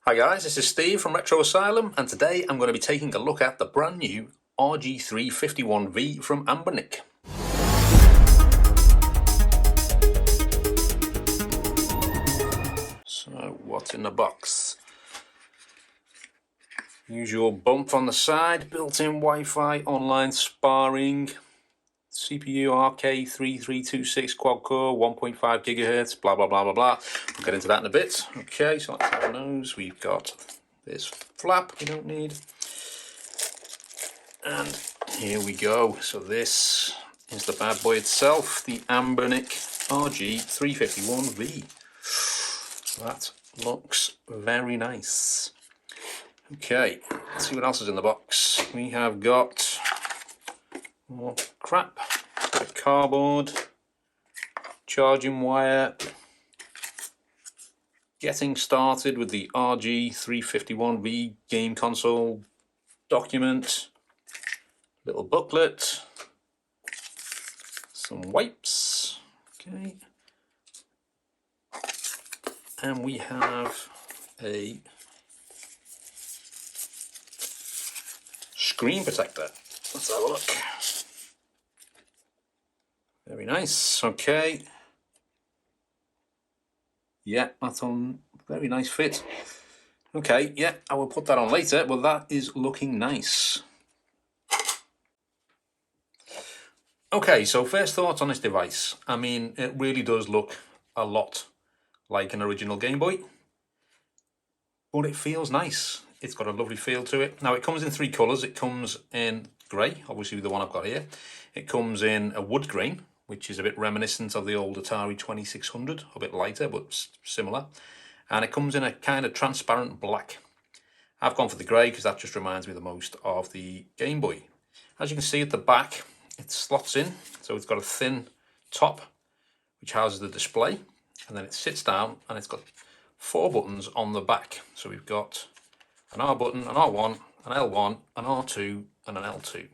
Hi guys, this is Steve from Retro Asylum, and today I'm going to be taking a look at the brand new RG351V from Anbernic. So what's in the box? Usual bump on the side, built-in Wi-Fi, online sparring, CPU RK3326 quad-core, 1.5 gigahertz, blah blah blah blah blah. We'll get into that in a bit. Okay, so let's have a nose. We've got this flap we don't need. And here we go. So this is the bad boy itself, the Anbernic RG351V. That looks very nice. Okay, let's see what else is in the box. We have got more crap, bit of cardboard, charging wire, getting started with the RG351V game console document, little booklet, some wipes, okay, and we have a screen protector. Let's have a look. Very nice. Okay. Yeah, that's on. Very nice fit. Okay, yeah, I will put that on later, but that is looking nice. Okay, so first thoughts on this device. I mean, it really does look a lot like an original Game Boy, but it feels nice. It's got a lovely feel to it. Now, it comes in three colours. It comes in grey, obviously the one I've got here. It comes in a wood grain, which is a bit reminiscent of the old Atari 2600, a bit lighter, but similar. And it comes in a kind of transparent black. I've gone for the grey because that just reminds me the most of the Game Boy. As you can see at the back, it slots in. So it's got a thin top, which houses the display. And then it sits down and it's got 4 buttons on the back. So we've got an R button, an R1, an L1, an R2, and an L2,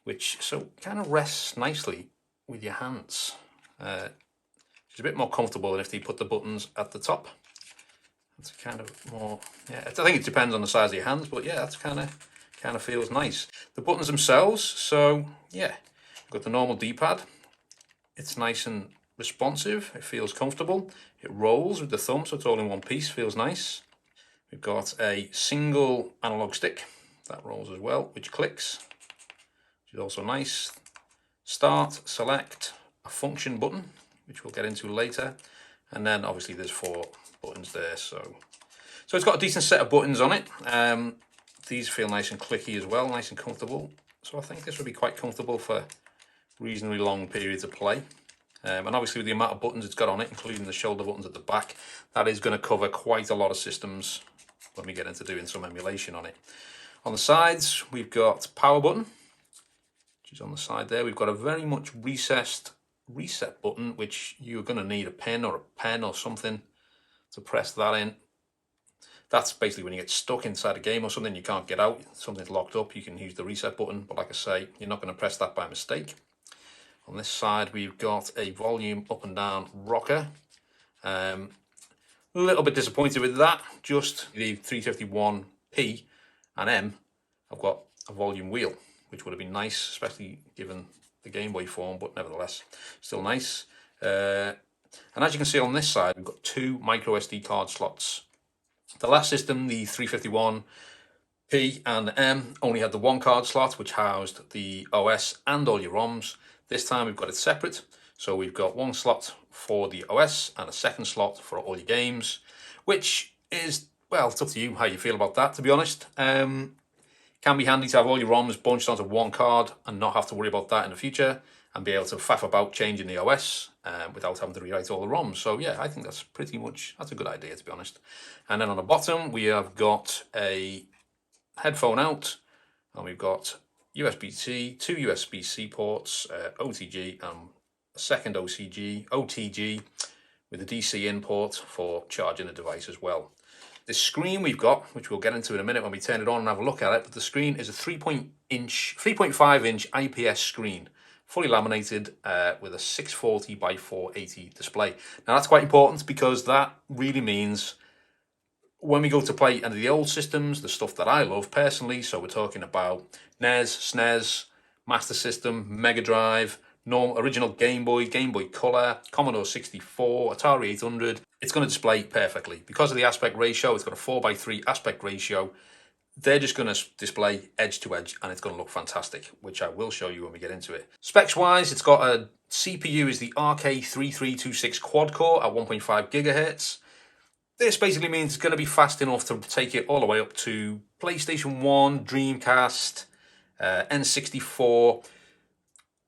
which so kind of rests nicely with your hands. It's a bit more comfortable than if you put the buttons at the top. It's kind of more, yeah, I think it depends on the size of your hands, but yeah, that's kind of feels nice. The buttons themselves, so yeah, you've got the normal D-pad. It's nice and responsive. It feels comfortable. It rolls with the thumb, so it's all in one piece. Feels nice. We've got a single analog stick that rolls as well, which clicks, which is also nice. Start, select, a function button, which we'll get into later, and then obviously there's 4 buttons there. So it's got a decent set of buttons on it. These feel nice and clicky as well, nice and comfortable. So I think this would be quite comfortable for reasonably long periods of play. And obviously with the amount of buttons it's got on it, including the shoulder buttons at the back, that is going to cover quite a lot of systems when we get into doing some emulation on it. On the sides, we've got power button, which is on the side there. We've got a very much recessed reset button, which you're going to need a pen or something to press that in. That's basically when you get stuck inside a game or something, you can't get out, something's locked up, you can use the reset button, but like I say, you're not going to press that by mistake. On this side, we've got a volume up and down rocker. A little bit disappointed with that. Just the 351P and M, I've got a volume wheel, which would have been nice, especially given the Game Boy form, but nevertheless, still nice. And as you can see on this side, we've got 2 micro SD card slots. The last system, the 351P and M, only had the 1 card slot, which housed the OS and all your ROMs. This time we've got it separate. So we've got 1 slot for the OS and a 2nd slot for all your games, which is, well, it's up to you how you feel about that, to be honest. Can be handy to have all your ROMs bunched onto 1 card and not have to worry about that in the future, and be able to faff about changing the OS without having to rewrite all the ROMs. So yeah, I think that's a good idea, to be honest. And then on the bottom, we have got a headphone out, and we've got USB-C, 2 USB-C ports, OTG, and a second OTG with a DC in port for charging the device as well. The screen we've got, which we'll get into in a minute when we turn it on and have a look at it, but the screen is a 3.5 inch IPS screen, fully laminated with a 640 by 480 display. Now that's quite important because that really means When we go to play under the old systems, the stuff that I love personally, so we're talking about NES, SNES, Master System, Mega Drive, original Game Boy, Game Boy Color, Commodore 64, Atari 800, it's going to display perfectly. Because of the aspect ratio, it's got a 4:3 aspect ratio. They're just going to display edge to edge, and it's going to look fantastic, which I will show you when we get into it. Specs wise, it's got a CPU is the RK3326 quad core at 1.5 gigahertz. This basically means it's going to be fast enough to take it all the way up to PlayStation 1, Dreamcast, N64,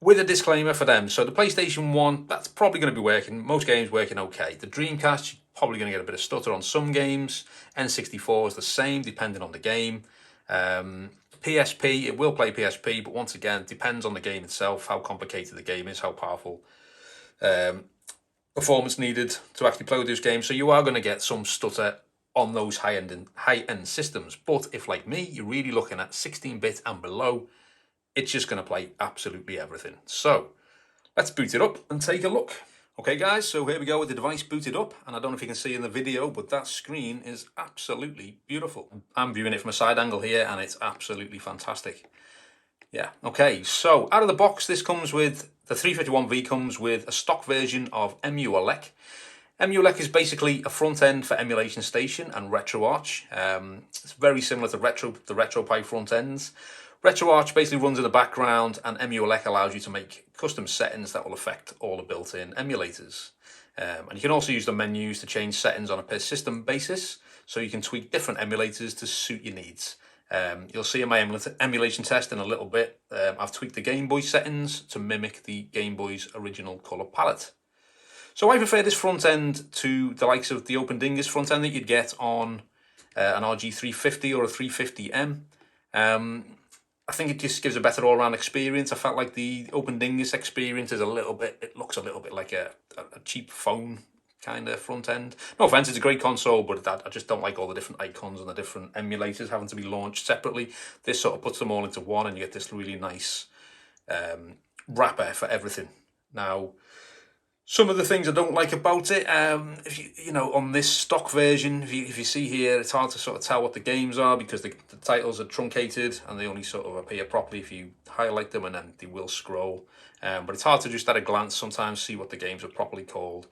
with a disclaimer for them. So the PlayStation 1, that's probably going to be working, most games working okay. The Dreamcast, you're probably going to get a bit of stutter on some games. N64 is the same, depending on the game. PSP, it will play PSP, but once again, it depends on the game itself, how complicated the game is, how powerful performance needed to actually play with those games. So you are going to get some stutter on those high-end systems. But if, like me, you're really looking at 16-bit and below, it's just going to play absolutely everything. So let's boot it up and take a look. Okay guys, so here we go with the device booted up, and I don't know if you can see in the video, but that screen is absolutely beautiful. I'm viewing it from a side angle here, and it's absolutely fantastic. Yeah, okay, so out of the box, this comes with, the 351V comes with a stock version of Emulec. Emulec is basically a front end for Emulation Station and RetroArch. It's very similar to the RetroPie front ends. RetroArch basically runs in the background, and Emulec allows you to make custom settings that will affect all the built-in emulators. And you can also use the menus to change settings on a per system basis, so you can tweak different emulators to suit your needs. You'll see in my emulation test in a little bit, I've tweaked the Game Boy settings to mimic the Game Boy's original colour palette. So I prefer this front end to the likes of the Open Dingus front end that you'd get on an RG350 or a 350M. I think it just gives a better all-round experience. I felt like the Open Dingus experience is it looks a little bit like a cheap phone kind of front end. No offense, it's a great console, but I just don't like all the different icons and the different emulators having to be launched separately. This sort of puts them all into one, and you get this really nice wrapper for everything. Now, some of the things I don't like about it, if you know, on this stock version, if you see here, it's hard to sort of tell what the games are because the titles are truncated and they only sort of appear properly if you highlight them, and then they will scroll. But it's hard to just at a glance sometimes see what the games are properly called.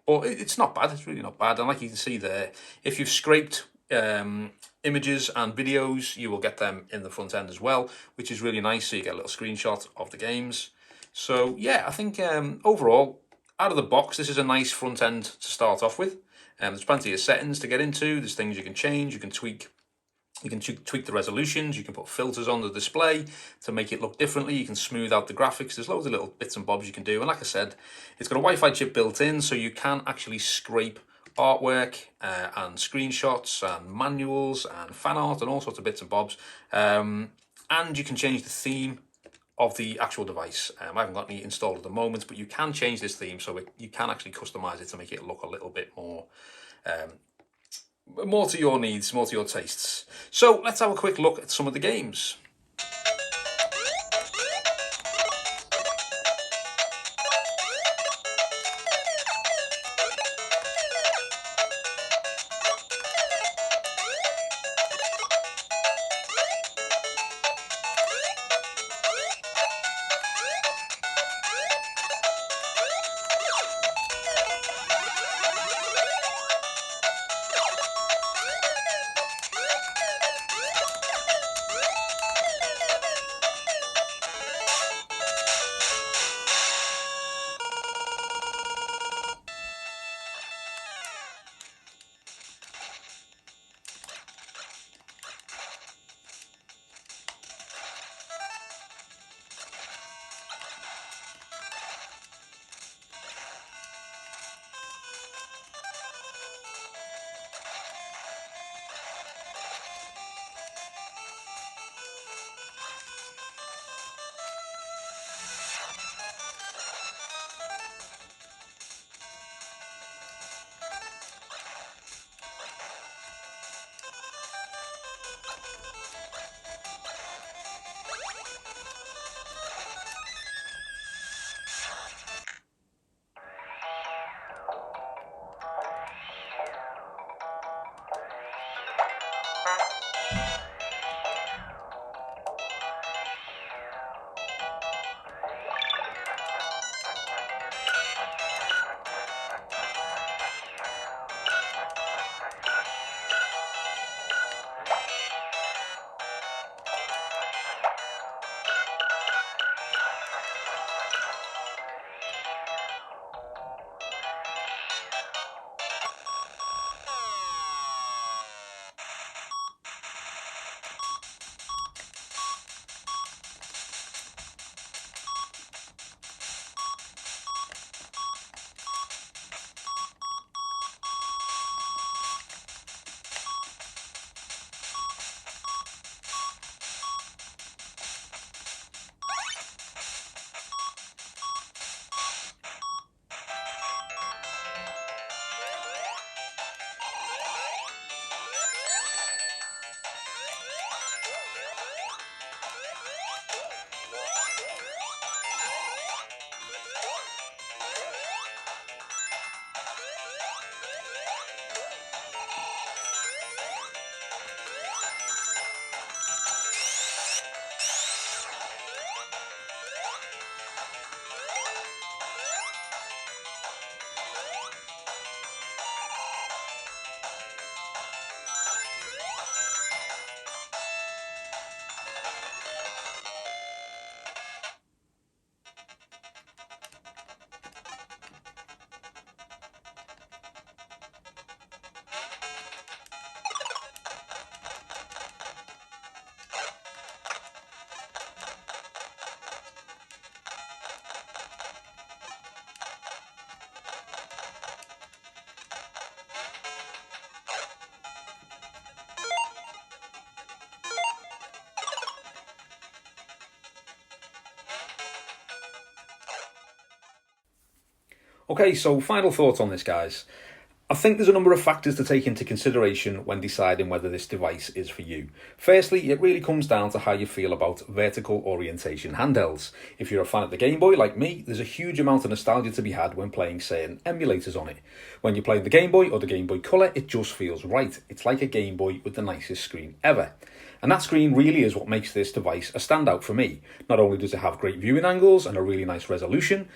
But it's not bad, it's really not bad. And like you can see there, if you've scraped images and videos, you will get them in the front end as well, which is really nice, so you get a little screenshot of the games. So yeah, I think overall, out of the box, this is a nice front end to start off with. There's plenty of settings to get into. There's things you can change. You can tweak the resolutions. You can put filters on the display to make it look differently. You can smooth out the graphics. There's loads of little bits and bobs you can do. And like I said, it's got a Wi-Fi chip built in, so you can actually scrape artwork and screenshots and manuals and fan art and all sorts of bits and bobs. And you can change the theme of the actual device. I haven't got any installed at the moment, but you can change this theme, so you can actually customize it to make it look a little bit more to your needs, more to your tastes. So let's have a quick look at some of the games. Okay, so final thoughts on this, guys. I think there's a number of factors to take into consideration when deciding whether this device is for you. Firstly, it really comes down to how you feel about vertical orientation handhelds. If you're a fan of the Game Boy like me, there's a huge amount of nostalgia to be had when playing certain emulators on it. When you're playing the Game Boy or the Game Boy Color, it just feels right. It's like a Game Boy with the nicest screen ever. And that screen really is what makes this device a standout for me. Not only does it have great viewing angles and a really nice resolution,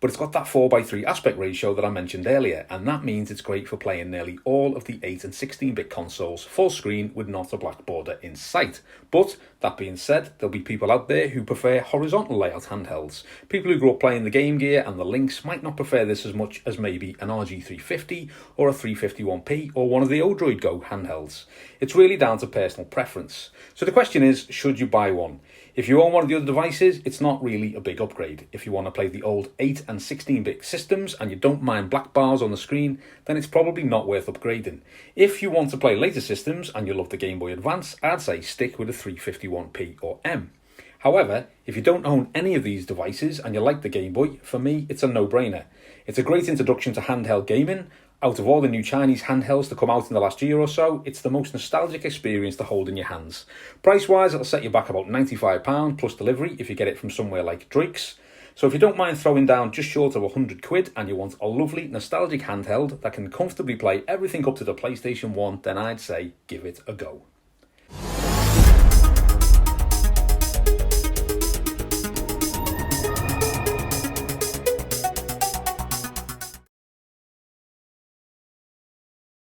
but it's got that 4:3 aspect ratio that I mentioned earlier, and that means it's great for playing nearly all of the 8 and 16-bit consoles full screen with not a black border in sight. But that being said, there'll be people out there who prefer horizontal layout handhelds. People who grew up playing the Game Gear and the Lynx might not prefer this as much as maybe an RG350 or a 351P or one of the Odroid Go handhelds. It's really down to personal preference. So the question is, should you buy one? If you own one of the other devices, it's not really a big upgrade. If you want to play the old 8 and 16-bit systems and you don't mind black bars on the screen, then it's probably not worth upgrading. If you want to play later systems and you love the Game Boy Advance, I'd say stick with a 351P or M. However, if you don't own any of these devices and you like the Game Boy, for me, it's a no-brainer. It's a great introduction to handheld gaming. Out of all the new Chinese handhelds to come out in the last year or so, it's the most nostalgic experience to hold in your hands. Price-wise, it'll set you back about £95 plus delivery if you get it from somewhere like Drake's. So if you don't mind throwing down just short of £100 and you want a lovely nostalgic handheld that can comfortably play everything up to the PlayStation 1, then I'd say give it a go.